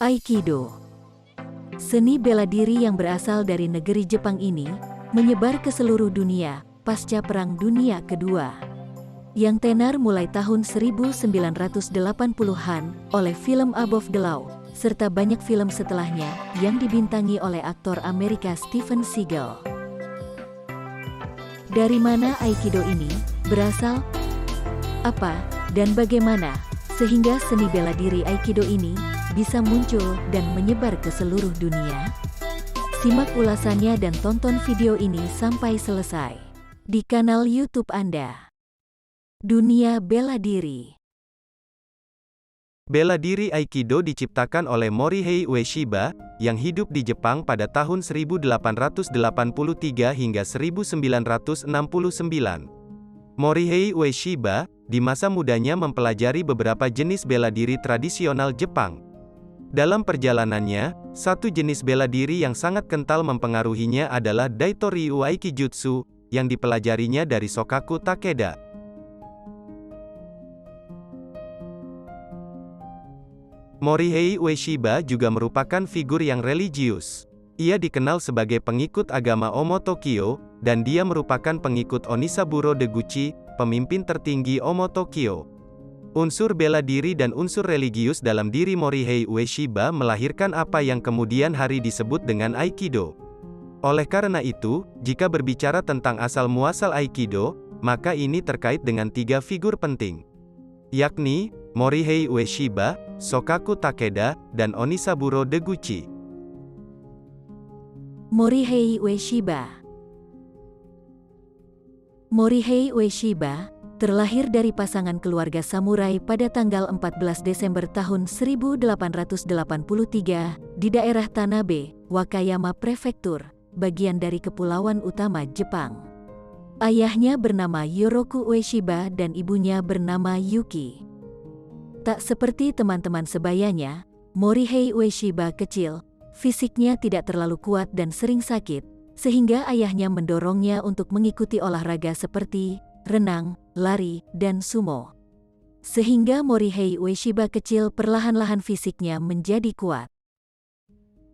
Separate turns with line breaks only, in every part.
Aikido. Seni bela diri yang berasal dari negeri Jepang ini menyebar ke seluruh dunia pasca Perang Dunia Kedua. Yang tenar mulai tahun 1980-an oleh film Above the Law, serta banyak film setelahnya yang dibintangi oleh aktor Amerika Steven Seagal. Dari mana Aikido ini berasal? Apa dan bagaimana sehingga seni bela diri Aikido ini bisa muncul dan menyebar ke seluruh dunia? Simak ulasannya dan tonton video ini sampai selesai di kanal YouTube Anda. Dunia Bela Diri.
Bela diri Aikido diciptakan oleh Morihei Ueshiba, yang hidup di Jepang pada tahun 1883 hingga 1969. Morihei Ueshiba, di masa mudanya mempelajari beberapa jenis bela diri tradisional Jepang. Dalam perjalanannya, satu jenis bela diri yang sangat kental mempengaruhinya adalah Daito Ryu Aikijutsu, yang dipelajarinya dari Shokaku Takeda. Morihei Ueshiba juga merupakan figur yang religius. Ia dikenal sebagai pengikut agama Omo Tokyo, dan dia merupakan pengikut Onisaburo Deguchi, pemimpin tertinggi Omo Tokyo. Unsur bela diri dan unsur religius dalam diri Morihei Ueshiba melahirkan apa yang kemudian hari disebut dengan Aikido. Oleh karena itu, jika berbicara tentang asal-muasal Aikido, maka ini terkait dengan tiga figur penting, yakni Morihei Ueshiba, Shokaku Takeda, dan Onisaburo Deguchi.
Morihei Ueshiba. Morihei Ueshiba terlahir dari pasangan keluarga samurai pada tanggal 14 Desember tahun 1883 di daerah Tanabe, Wakayama Prefektur, bagian dari Kepulauan Utama Jepang. Ayahnya bernama Yoroku Ueshiba dan ibunya bernama Yuki. Tak seperti teman-teman sebayanya, Morihei Ueshiba kecil, fisiknya tidak terlalu kuat dan sering sakit, sehingga ayahnya mendorongnya untuk mengikuti olahraga seperti renang, lari, dan sumo. Sehingga Morihei Ueshiba kecil perlahan-lahan fisiknya menjadi kuat.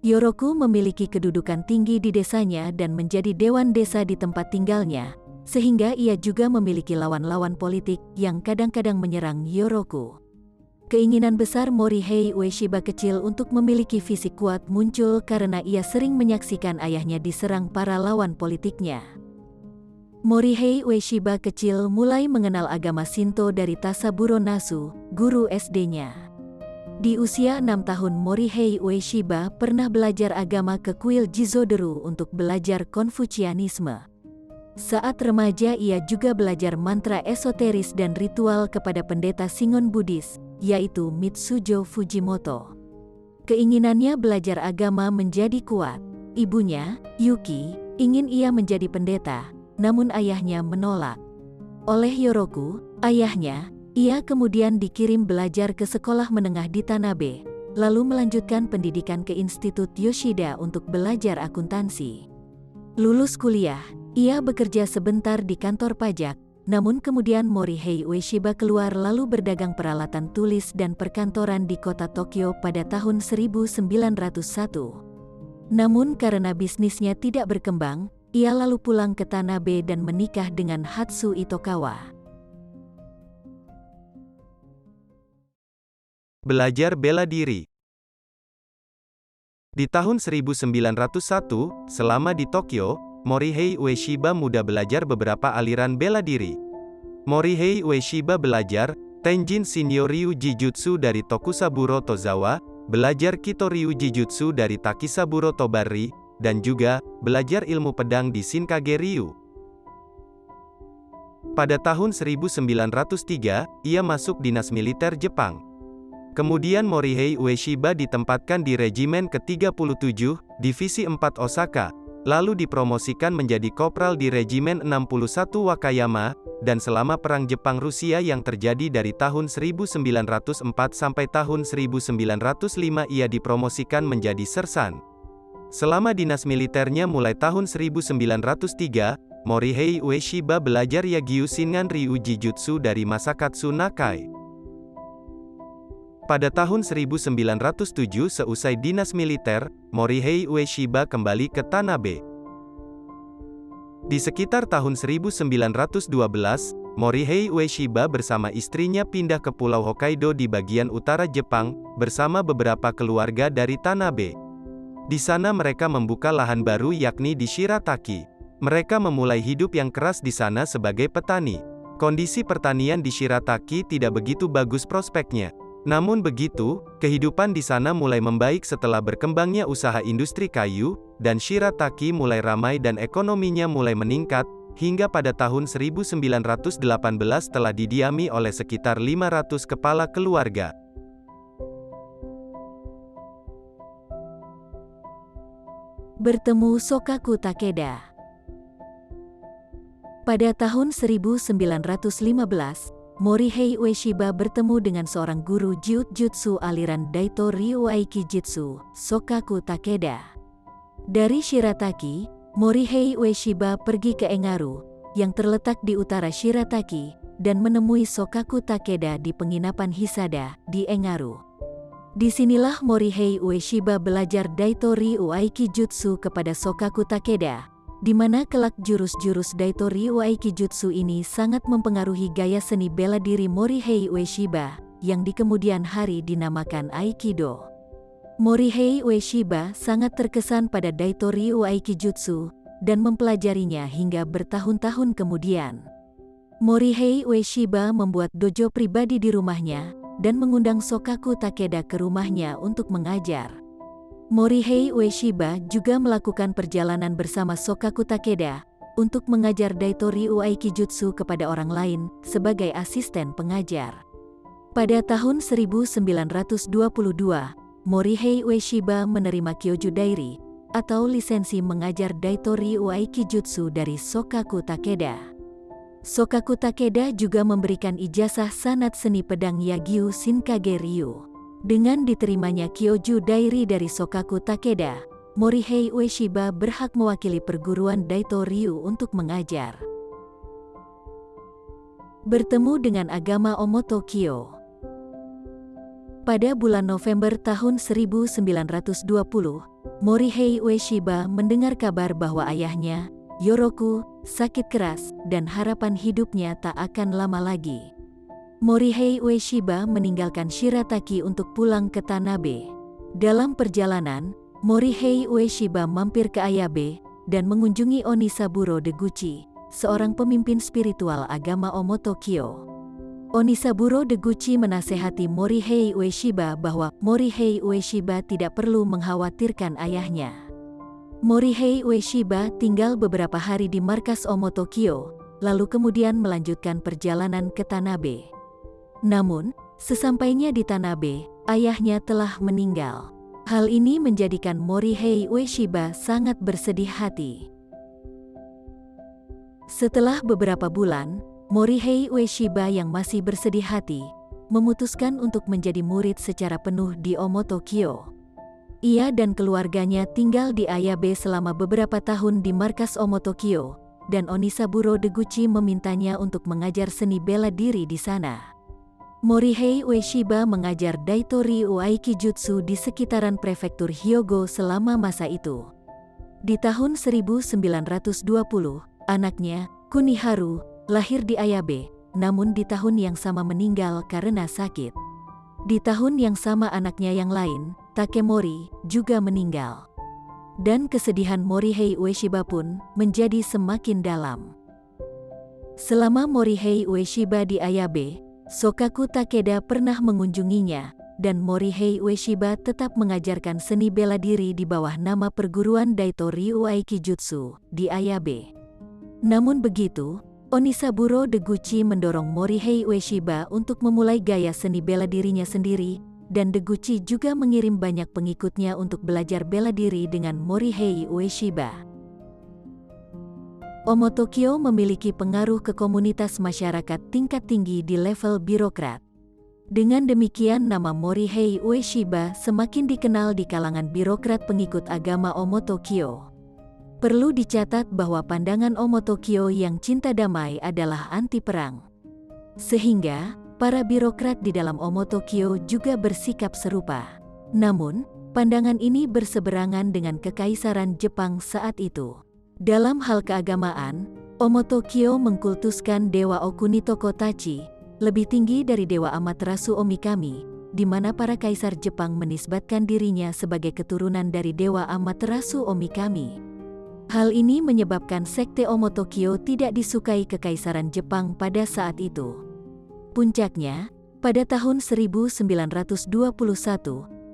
Yoroku memiliki kedudukan tinggi di desanya dan menjadi dewan desa di tempat tinggalnya, sehingga ia juga memiliki lawan-lawan politik yang kadang-kadang menyerang Yoroku. Keinginan besar Morihei Ueshiba kecil untuk memiliki fisik kuat muncul karena ia sering menyaksikan ayahnya diserang para lawan politiknya. Morihei Ueshiba kecil mulai mengenal agama Shinto dari Tasaburo Nasu, guru SD-nya. Di usia 6 tahun Morihei Ueshiba pernah belajar agama ke kuil Jizoderu untuk belajar Konfusianisme. Saat remaja ia juga belajar mantra esoteris dan ritual kepada pendeta Shingon Buddhis, yaitu Mitsujo Fujimoto. Keinginannya belajar agama menjadi kuat. Ibunya, Yuki, ingin ia menjadi pendeta, namun ayahnya menolak. Oleh Yoroku, ayahnya, ia kemudian dikirim belajar ke sekolah menengah di Tanabe, lalu melanjutkan pendidikan ke Institut Yoshida untuk belajar akuntansi. Lulus kuliah, ia bekerja sebentar di kantor pajak, namun kemudian Morihei Ueshiba keluar lalu berdagang peralatan tulis dan perkantoran di kota Tokyo pada tahun 1901. Namun karena bisnisnya tidak berkembang, ia lalu pulang ke Tanabe dan menikah dengan Hatsu Itokawa.
Belajar bela diri. Di tahun 1901, selama di Tokyo, Morihei Ueshiba muda belajar beberapa aliran bela diri. Morihei Ueshiba belajar Tenjin Shinryu Ryu Jijutsu dari Tokusaburo Tozawa, belajar Kito Ryu Jijutsu dari Takisaburo Tobari, dan juga belajar ilmu pedang di Shinkage Ryu. Pada tahun 1903, ia masuk dinas militer Jepang. Kemudian Morihei Ueshiba ditempatkan di Regimen ke-37, Divisi 4 Osaka, lalu dipromosikan menjadi kopral di Regimen 61 Wakayama, dan selama Perang Jepang-Rusia yang terjadi dari tahun 1904 sampai tahun 1905 ia dipromosikan menjadi sersan. Selama dinas militernya mulai tahun 1903, Morihei Ueshiba belajar Yagyu Shingan Ryu Jijutsu dari Masakatsu Nakai. Pada tahun 1907 seusai dinas militer, Morihei Ueshiba kembali ke Tanabe. Di sekitar tahun 1912, Morihei Ueshiba bersama istrinya pindah ke Pulau Hokkaido di bagian utara Jepang, bersama beberapa keluarga dari Tanabe. Di sana mereka membuka lahan baru yakni di Shirataki. Mereka memulai hidup yang keras di sana sebagai petani. Kondisi pertanian di Shirataki tidak begitu bagus prospeknya. Namun begitu, kehidupan di sana mulai membaik setelah berkembangnya usaha industri kayu, dan Shirataki mulai ramai dan ekonominya mulai meningkat, hingga pada tahun 1918 telah didiami oleh sekitar 500 kepala keluarga.
Bertemu Sokaku Takeda. Pada tahun 1915, Morihei Ueshiba bertemu dengan seorang guru Jiu-Jitsu aliran Daito Ryu Aikijitsu, Sokaku Takeda. Dari Shirataki, Morihei Ueshiba pergi ke Engaru, yang terletak di utara Shirataki, dan menemui Sokaku Takeda di penginapan Hisada, di Engaru. Disinilah Morihei Ueshiba belajar Daito Ryu Aikijutsu kepada Sokaku Takeda, di mana kelak jurus-jurus Daito Ryu Aikijutsu ini sangat mempengaruhi gaya seni bela diri Morihei Ueshiba, yang di kemudian hari dinamakan Aikido. Morihei Ueshiba sangat terkesan pada Daito Ryu Aikijutsu, dan mempelajarinya hingga bertahun-tahun kemudian. Morihei Ueshiba membuat dojo pribadi di rumahnya, dan mengundang Sokaku Takeda ke rumahnya untuk mengajar. Morihei Ueshiba juga melakukan perjalanan bersama Sokaku Takeda untuk mengajar Daito Ryu Aikijutsu kepada orang lain sebagai asisten pengajar. Pada tahun 1922, Morihei Ueshiba menerima Kyoju Dairi, atau lisensi mengajar Daito Ryu Aikijutsu dari Sokaku Takeda. Sokaku Takeda juga memberikan ijazah sanat seni pedang Yagyu Shinkage Ryu. Dengan diterimanya Kyoju Dairi dari Sokaku Takeda, Morihei Ueshiba berhak mewakili perguruan Daito Ryu untuk mengajar. Bertemu dengan agama Omo-tokyo. Pada bulan November tahun 1920, Morihei Ueshiba mendengar kabar bahwa ayahnya, Yoroku, sakit keras, dan harapan hidupnya tak akan lama lagi. Morihei Ueshiba meninggalkan Shirataki untuk pulang ke Tanabe. Dalam perjalanan, Morihei Ueshiba mampir ke Ayabe, dan mengunjungi Onisaburo Deguchi, seorang pemimpin spiritual agama Omo-tokyo. Onisaburo Deguchi menasehati Morihei Ueshiba bahwa Morihei Ueshiba tidak perlu mengkhawatirkan ayahnya. Morihei Ueshiba tinggal beberapa hari di markas Omo-tokyo, lalu kemudian melanjutkan perjalanan ke Tanabe. Namun, sesampainya di Tanabe, ayahnya telah meninggal. Hal ini menjadikan Morihei Ueshiba sangat bersedih hati. Setelah beberapa bulan, Morihei Ueshiba yang masih bersedih hati, memutuskan untuk menjadi murid secara penuh di Omo-tokyo. Ia dan keluarganya tinggal di Ayabe selama beberapa tahun di markas Omo-tokyo, dan Onisaburo Deguchi memintanya untuk mengajar seni bela diri di sana. Morihei Ueshiba mengajar Daito Ryu Aikijutsu di sekitaran prefektur Hyogo selama masa itu. Di tahun 1920, anaknya, Kuniharu, lahir di Ayabe, namun di tahun yang sama meninggal karena sakit. Di tahun yang sama anaknya yang lain, Takemori, juga meninggal. Dan kesedihan Morihei Ueshiba pun menjadi semakin dalam. Selama Morihei Ueshiba di Ayabe, Sokaku Takeda pernah mengunjunginya, dan Morihei Ueshiba tetap mengajarkan seni bela diri di bawah nama perguruan Daito Ryu Aikijutsu di Ayabe. Namun begitu, Onisaburo Deguchi mendorong Morihei Ueshiba untuk memulai gaya seni bela dirinya sendiri, dan Deguchi juga mengirim banyak pengikutnya untuk belajar bela diri dengan Morihei Ueshiba. Omo-tokyo memiliki pengaruh ke komunitas masyarakat tingkat tinggi di level birokrat. Dengan demikian nama Morihei Ueshiba semakin dikenal di kalangan birokrat pengikut agama Omo-tokyo. Perlu dicatat bahwa pandangan Omo-tokyo yang cinta damai adalah anti perang. Sehingga, para birokrat di dalam Omo Tokyo juga bersikap serupa. Namun, pandangan ini berseberangan dengan Kekaisaran Jepang saat itu. Dalam hal keagamaan, Omo Tokyo mengkultuskan Dewa Okunitoko Tachi, lebih tinggi dari Dewa Amaterasu Omikami, di mana para kaisar Jepang menisbatkan dirinya sebagai keturunan dari Dewa Amaterasu Omikami. Hal ini menyebabkan sekte Omo Tokyo tidak disukai Kekaisaran Jepang pada saat itu. Puncaknya, pada tahun 1921,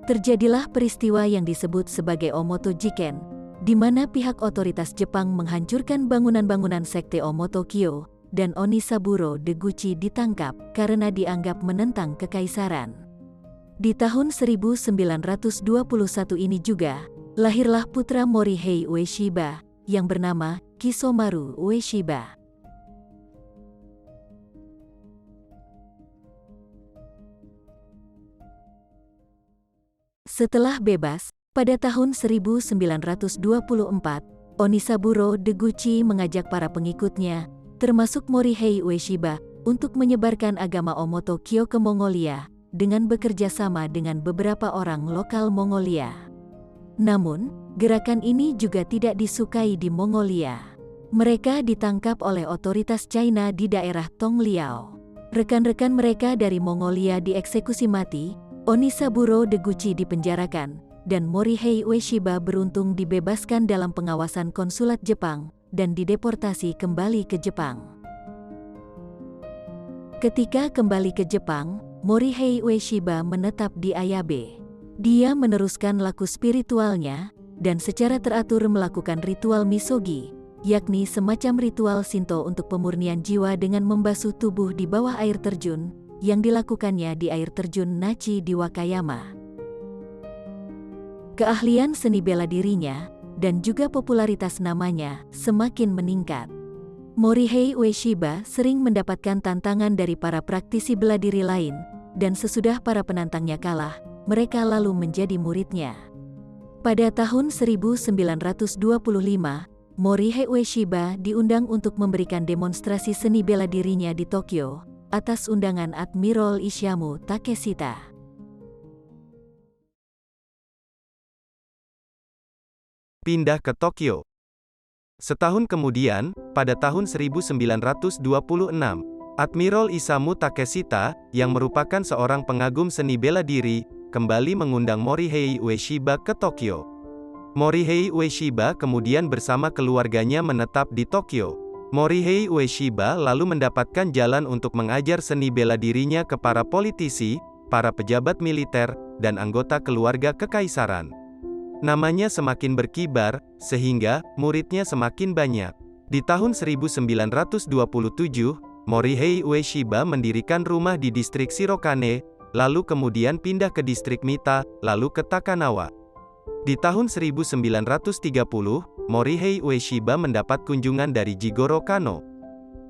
terjadilah peristiwa yang disebut sebagai Omoto Jiken, di mana pihak otoritas Jepang menghancurkan bangunan-bangunan sekte Omo Tokyo, dan Onisaburo Deguchi ditangkap karena dianggap menentang kekaisaran. Di tahun 1921 ini juga, lahirlah putra Morihei Ueshiba, yang bernama Kisomaru Ueshiba. Setelah bebas, pada tahun 1924, Onisaburo Deguchi mengajak para pengikutnya, termasuk Morihei Ueshiba, untuk menyebarkan agama Omo Tokyo ke Mongolia, dengan bekerja sama dengan beberapa orang lokal Mongolia. Namun, gerakan ini juga tidak disukai di Mongolia. Mereka ditangkap oleh otoritas China di daerah Tongliao. Rekan-rekan mereka dari Mongolia dieksekusi mati, Onisaburo Deguchi dipenjarakan, dan Morihei Ueshiba beruntung dibebaskan dalam pengawasan konsulat Jepang, dan dideportasi kembali ke Jepang. Ketika kembali ke Jepang, Morihei Ueshiba menetap di Ayabe. Dia meneruskan laku spiritualnya, dan secara teratur melakukan ritual misogi, yakni semacam ritual Shinto untuk pemurnian jiwa dengan membasuh tubuh di bawah air terjun, yang dilakukannya di air terjun Nachi di Wakayama. Keahlian seni bela dirinya, dan juga popularitas namanya, semakin meningkat. Morihei Ueshiba sering mendapatkan tantangan dari para praktisi bela diri lain, dan sesudah para penantangnya kalah, mereka lalu menjadi muridnya. Pada tahun 1925, Morihei Ueshiba diundang untuk memberikan demonstrasi seni bela dirinya di Tokyo, atas undangan Admiral Ishamu Takeshita.
Pindah ke Tokyo. Setahun kemudian, pada tahun 1926, Admiral Isamu Takeshita, yang merupakan seorang pengagum seni bela diri, kembali mengundang Morihei Ueshiba ke Tokyo. Morihei Ueshiba kemudian bersama keluarganya menetap di Tokyo. Morihei Ueshiba lalu mendapatkan jalan untuk mengajar seni bela dirinya ke para politisi, para pejabat militer, dan anggota keluarga kekaisaran. Namanya semakin berkibar, sehingga muridnya semakin banyak. Di tahun 1927, Morihei Ueshiba mendirikan rumah di distrik Shirokane, lalu kemudian pindah ke distrik Mita, lalu ke Takanawa. Di tahun 1930, Morihei Ueshiba mendapat kunjungan dari Jigoro Kano.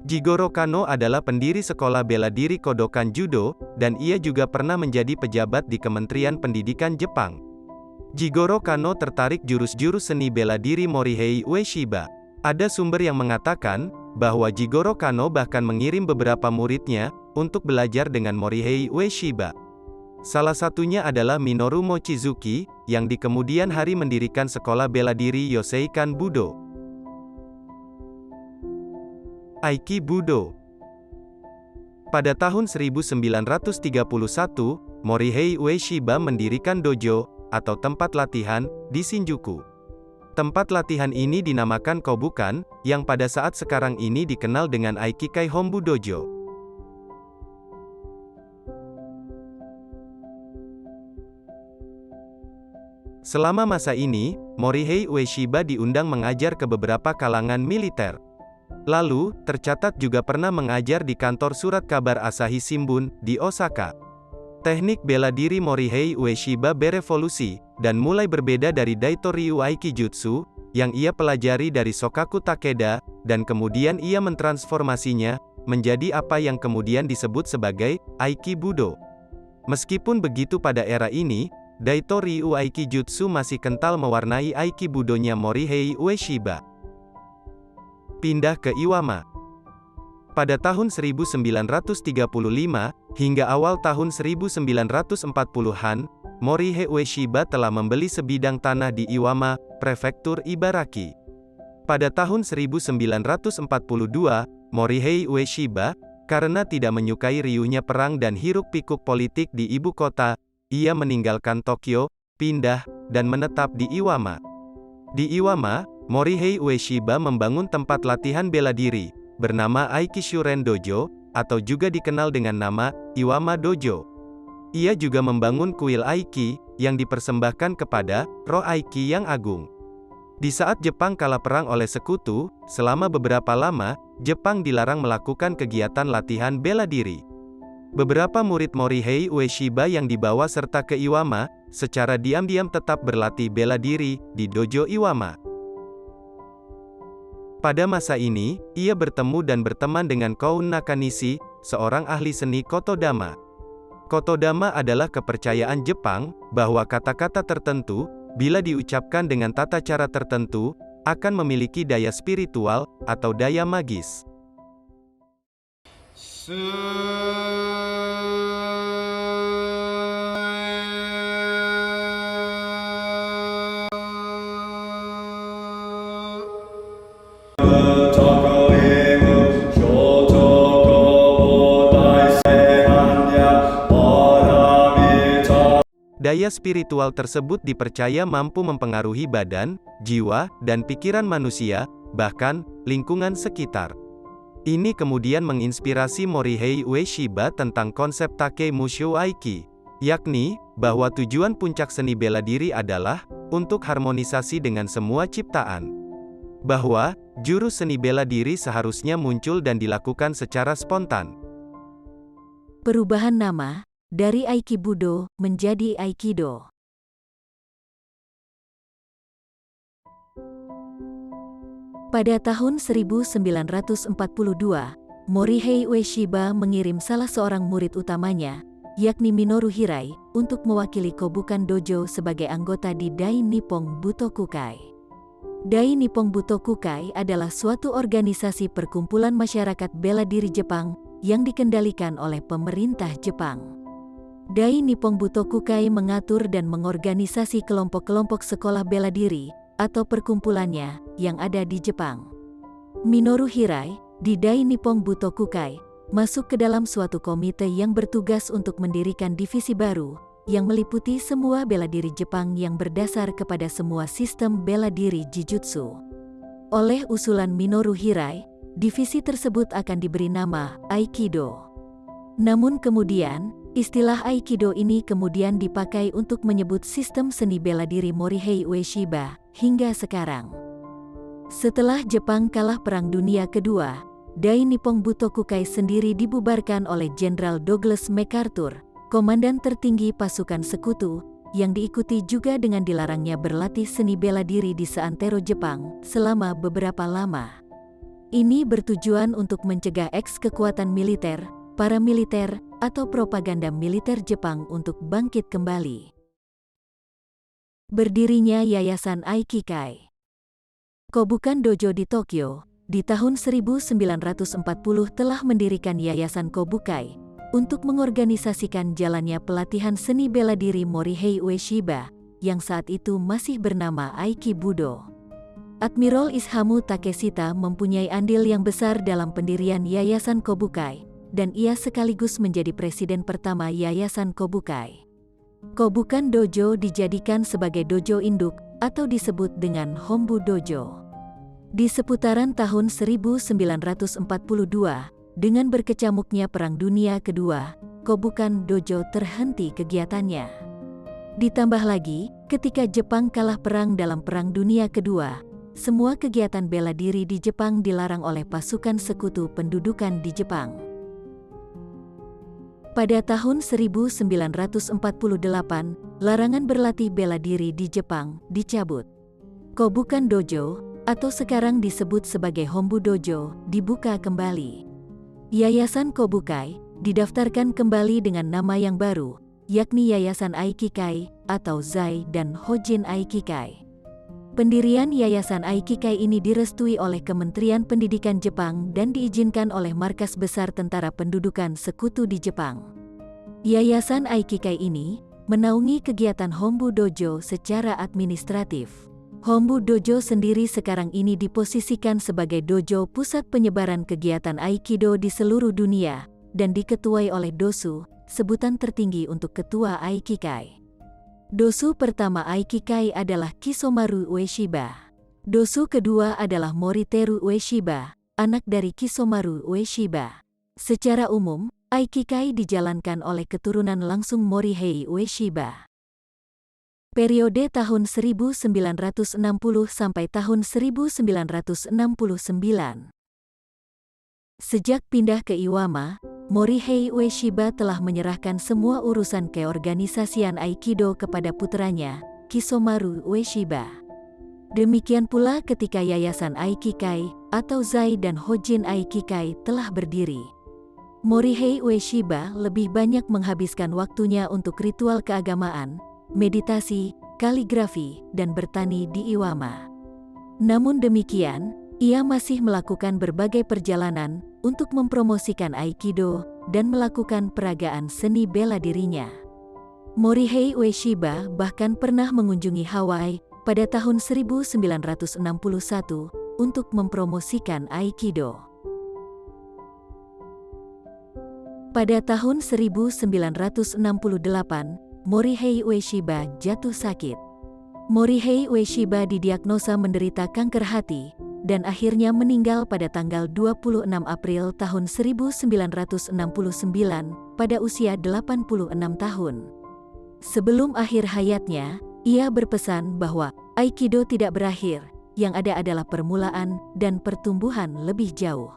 Jigoro Kano adalah pendiri sekolah bela diri Kodokan Judo, dan ia juga pernah menjadi pejabat di Kementerian Pendidikan Jepang. Jigoro Kano tertarik jurus-jurus seni bela diri Morihei Ueshiba. Ada sumber yang mengatakan bahwa Jigoro Kano bahkan mengirim beberapa muridnya untuk belajar dengan Morihei Ueshiba. Salah satunya adalah Minoru Mochizuki, yang di kemudian hari mendirikan sekolah bela diri Yoseikan Budo. Aikibudo. Pada tahun 1931, Morihei Ueshiba mendirikan dojo, atau tempat latihan, di Shinjuku. Tempat latihan ini dinamakan Kobukan, yang pada saat sekarang ini dikenal dengan Aikikai Hombu Dojo. Selama masa ini, Morihei Ueshiba diundang mengajar ke beberapa kalangan militer. Lalu, tercatat juga pernah mengajar di kantor surat kabar Asahi Shimbun, di Osaka. Teknik bela diri Morihei Ueshiba berevolusi, dan mulai berbeda dari Daito Ryu Aikijutsu, yang ia pelajari dari Shokaku Takeda, dan kemudian ia mentransformasinya, menjadi apa yang kemudian disebut sebagai Aikibudo. Meskipun begitu pada era ini, Daito Ryu Aikijutsu masih kental mewarnai Aikibudonya Morihei Ueshiba. Pindah ke Iwama. Pada tahun 1935, Hingga awal tahun 1940-an, Morihei Ueshiba telah membeli sebidang tanah di Iwama, prefektur Ibaraki. Pada tahun 1942, Morihei Ueshiba, karena tidak menyukai riuhnya perang dan hiruk-pikuk politik di ibu kota, ia meninggalkan Tokyo, pindah, dan menetap di Iwama. Di Iwama, Morihei Ueshiba membangun tempat latihan bela diri, bernama Aikishuren Dojo, atau juga dikenal dengan nama Iwama Dojo. Ia juga membangun kuil Aiki, yang dipersembahkan kepada roh Aiki yang agung. Di saat Jepang kalah perang oleh sekutu, selama beberapa lama, Jepang dilarang melakukan kegiatan latihan bela diri. Beberapa murid Morihei Ueshiba yang dibawa serta ke Iwama, secara diam-diam tetap berlatih bela diri di Dojo Iwama. Pada masa ini, ia bertemu dan berteman dengan Koun Nakanishi, seorang ahli seni Kotodama. Kotodama adalah kepercayaan Jepang, bahwa kata-kata tertentu, bila diucapkan dengan tata cara tertentu, akan memiliki daya spiritual, atau daya magis. Daya spiritual tersebut dipercaya mampu mempengaruhi badan, jiwa, dan pikiran manusia, bahkan lingkungan sekitar. Ini kemudian menginspirasi Morihei Ueshiba tentang konsep Take Musho Aiki, yakni bahwa tujuan puncak seni bela diri adalah untuk harmonisasi dengan semua ciptaan. Bahwa jurus seni bela diri seharusnya muncul dan dilakukan secara spontan.
Perubahan nama dari Aikibudo menjadi Aikido. Pada tahun 1942, Morihei Ueshiba mengirim salah seorang murid utamanya, yakni Minoru Hirai, untuk mewakili Kobukan Dojo sebagai anggota di Dai Nippon Butokukai. Dai Nippon Butokukai adalah suatu organisasi perkumpulan masyarakat bela diri Jepang yang dikendalikan oleh pemerintah Jepang. Dai Nippon Butokukai mengatur dan mengorganisasi kelompok-kelompok sekolah bela diri, atau perkumpulannya, yang ada di Jepang. Minoru Hirai, di Dai Nippon Butokukai, masuk ke dalam suatu komite yang bertugas untuk mendirikan divisi baru, yang meliputi semua bela diri Jepang yang berdasar kepada semua sistem bela diri Jijutsu. Oleh usulan Minoru Hirai, divisi tersebut akan diberi nama Aikido. Namun kemudian, istilah Aikido ini kemudian dipakai untuk menyebut sistem seni bela diri Morihei Ueshiba, hingga sekarang. Setelah Jepang kalah Perang Dunia Kedua, Dai Nippon Butokukai sendiri dibubarkan oleh Jenderal Douglas MacArthur, komandan tertinggi pasukan sekutu, yang diikuti juga dengan dilarangnya berlatih seni bela diri di seantero Jepang, selama beberapa lama. Ini bertujuan untuk mencegah kekuatan militer, paramiliter, atau propaganda militer Jepang untuk bangkit kembali. Berdirinya Yayasan Aikikai. Kobukan Dojo di Tokyo, di tahun 1940 telah mendirikan Yayasan Kobukai, untuk mengorganisasikan jalannya pelatihan seni bela diri Morihei Ueshiba, yang saat itu masih bernama Aikibudo. Admiral Isamu Takeshita mempunyai andil yang besar dalam pendirian Yayasan Kobukai, dan ia sekaligus menjadi presiden pertama Yayasan Kobukai. Kobukan Dojo dijadikan sebagai dojo induk, atau disebut dengan Hombu Dojo. Di seputaran tahun 1942, dengan berkecamuknya Perang Dunia Kedua, Kobukan Dojo terhenti kegiatannya. Ditambah lagi, ketika Jepang kalah perang dalam Perang Dunia Kedua, semua kegiatan bela diri di Jepang dilarang oleh pasukan sekutu pendudukan di Jepang. Pada tahun 1948, larangan berlatih bela diri di Jepang dicabut. Kobukan Dojo, atau sekarang disebut sebagai Hombu Dojo, dibuka kembali. Yayasan Kobukai didaftarkan kembali dengan nama yang baru, yakni Yayasan Aikikai, atau Zai dan Hojin Aikikai. Pendirian Yayasan Aikikai ini direstui oleh Kementerian Pendidikan Jepang dan diizinkan oleh Markas Besar Tentara Pendudukan Sekutu di Jepang. Yayasan Aikikai ini menaungi kegiatan Hombu Dojo secara administratif. Hombu Dojo sendiri sekarang ini diposisikan sebagai dojo pusat penyebaran kegiatan Aikido di seluruh dunia dan diketuai oleh Dosu, sebutan tertinggi untuk ketua Aikikai. Dosu pertama Aikikai adalah Kisomaru Ueshiba. Dosu kedua adalah Moriteru Ueshiba, anak dari Kisomaru Ueshiba. Secara umum, Aikikai dijalankan oleh keturunan langsung Morihei Ueshiba. Periode tahun 1960 sampai tahun 1969. Sejak pindah ke Iwama, Morihei Ueshiba telah menyerahkan semua urusan keorganisasian Aikido kepada putranya, Kisomaru Ueshiba. Demikian pula ketika Yayasan Aikikai atau Zai dan Hojin Aikikai telah berdiri. Morihei Ueshiba lebih banyak menghabiskan waktunya untuk ritual keagamaan, meditasi, kaligrafi, dan bertani di Iwama. Namun demikian, ia masih melakukan berbagai perjalanan untuk mempromosikan Aikido dan melakukan peragaan seni bela dirinya. Morihei Ueshiba bahkan pernah mengunjungi Hawaii pada tahun 1961 untuk mempromosikan Aikido. Pada tahun 1968, Morihei Ueshiba jatuh sakit. Morihei Ueshiba didiagnosa menderita kanker hati, dan akhirnya meninggal pada tanggal 26 April tahun 1969 pada usia 86 tahun. Sebelum akhir hayatnya, ia berpesan bahwa Aikido tidak berakhir, yang ada adalah permulaan dan pertumbuhan lebih jauh.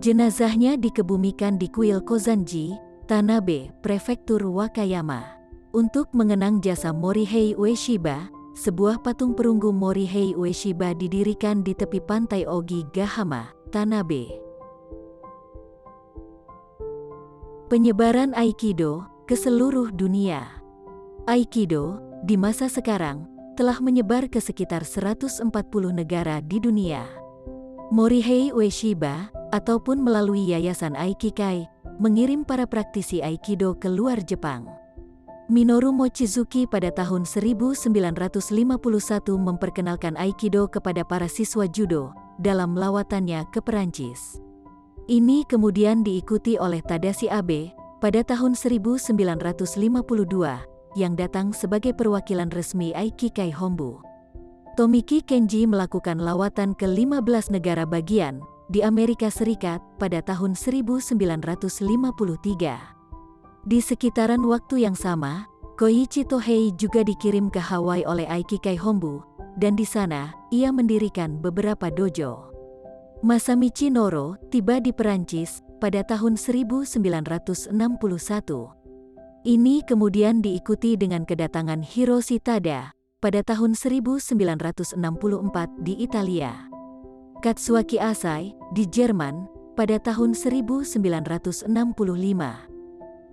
Jenazahnya dikebumikan di kuil Kozanji, Tanabe, Prefektur Wakayama. Untuk mengenang jasa Morihei Ueshiba, sebuah patung perunggu Morihei Ueshiba didirikan di tepi pantai Ogi Gahama, Tanabe. Penyebaran Aikido ke seluruh dunia. Aikido, di masa sekarang, telah menyebar ke sekitar 140 negara di dunia. Morihei Ueshiba, ataupun melalui Yayasan Aikikai, mengirim para praktisi Aikido ke luar Jepang. Minoru Mochizuki pada tahun 1951 memperkenalkan Aikido kepada para siswa judo dalam lawatannya ke Perancis. Ini kemudian diikuti oleh Tadashi Abe pada tahun 1952 yang datang sebagai perwakilan resmi Aikikai Hombu. Tomiki Kenji melakukan lawatan ke 15 negara bagian di Amerika Serikat pada tahun 1953. Di sekitaran waktu yang sama, Koichi Tohei juga dikirim ke Hawaii oleh Aikikai Hombu, dan di sana, ia mendirikan beberapa dojo. Masamichi Noro tiba di Perancis pada tahun 1961. Ini kemudian diikuti dengan kedatangan Hiroshi Tada pada tahun 1964 di Italia. Katsuaki Asai di Jerman pada tahun 1965.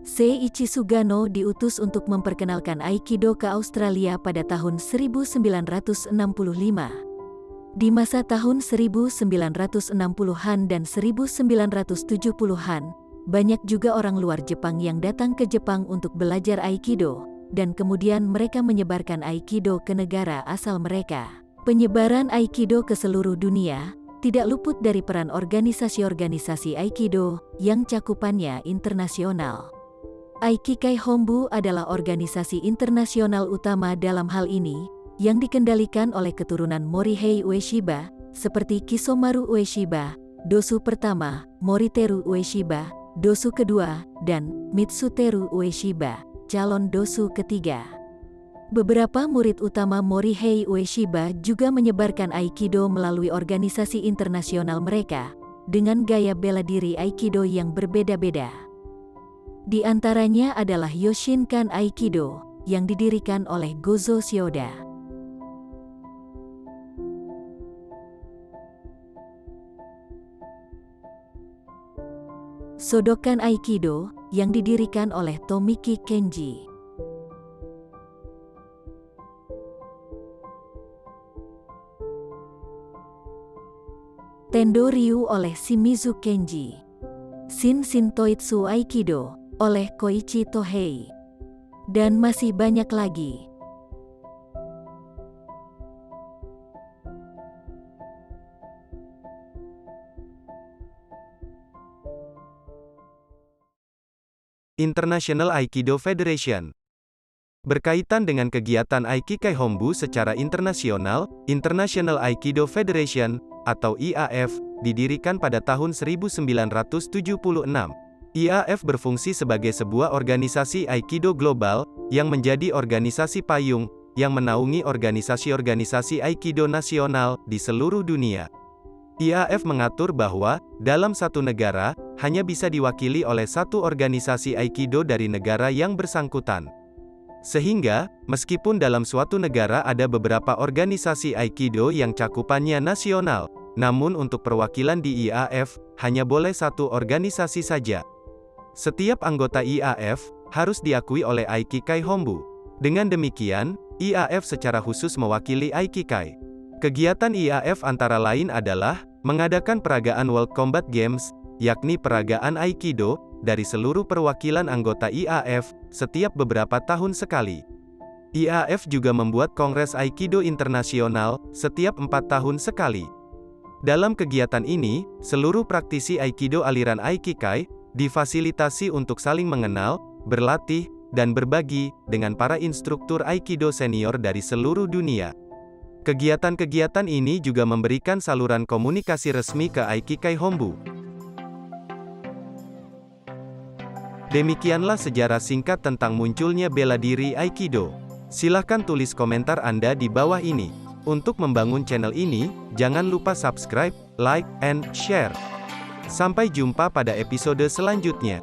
Seiichi Sugano diutus untuk memperkenalkan Aikido ke Australia pada tahun 1965. Di masa tahun 1960-an dan 1970-an, banyak juga orang luar Jepang yang datang ke Jepang untuk belajar Aikido, dan kemudian mereka menyebarkan Aikido ke negara asal mereka. Penyebaran Aikido ke seluruh dunia tidak luput dari peran organisasi-organisasi Aikido yang cakupannya internasional. Aikikai Hombu adalah organisasi internasional utama dalam hal ini, yang dikendalikan oleh keturunan Morihei Ueshiba, seperti Kisomaru Ueshiba, Dosu pertama, Moriteru Ueshiba, Dosu kedua, dan Mitsuteru Ueshiba, calon Dosu ketiga. Beberapa murid utama Morihei Ueshiba juga menyebarkan Aikido melalui organisasi internasional mereka, dengan gaya bela diri Aikido yang berbeda-beda. Di antaranya adalah Yoshinkan Aikido, yang didirikan oleh Gozo Shioda. Sodokan Aikido, yang didirikan oleh Tomiki Kenji. Tendo Ryu oleh Shimizu Kenji. Shin Shintoitsu Aikido, oleh Koichi Tohei. Dan masih banyak lagi.
International Aikido Federation. Berkaitan dengan kegiatan Aikikai Hombu secara internasional, International Aikido Federation, atau IAF, didirikan pada tahun 1976. IAF berfungsi sebagai sebuah organisasi Aikido global, yang menjadi organisasi payung, yang menaungi organisasi-organisasi Aikido nasional, di seluruh dunia. IAF mengatur bahwa, dalam satu negara, hanya bisa diwakili oleh satu organisasi Aikido dari negara yang bersangkutan. Sehingga, meskipun dalam suatu negara ada beberapa organisasi Aikido yang cakupannya nasional, namun untuk perwakilan di IAF, hanya boleh satu organisasi saja. Setiap anggota IAF, harus diakui oleh Aikikai Hombu. Dengan demikian, IAF secara khusus mewakili Aikikai. Kegiatan IAF antara lain adalah, mengadakan peragaan World Combat Games, yakni peragaan Aikido, dari seluruh perwakilan anggota IAF, setiap beberapa tahun sekali. IAF juga membuat Kongres Aikido Internasional, setiap 4 tahun sekali. Dalam kegiatan ini, seluruh praktisi Aikido aliran Aikikai, difasilitasi untuk saling mengenal, berlatih, dan berbagi, dengan para instruktur Aikido senior dari seluruh dunia. Kegiatan-kegiatan ini juga memberikan saluran komunikasi resmi ke Aikikai Hombu. Demikianlah sejarah singkat tentang munculnya bela diri Aikido. Silahkan tulis komentar Anda di bawah ini. Untuk membangun channel ini, jangan lupa subscribe, like, and share. Sampai jumpa pada episode selanjutnya.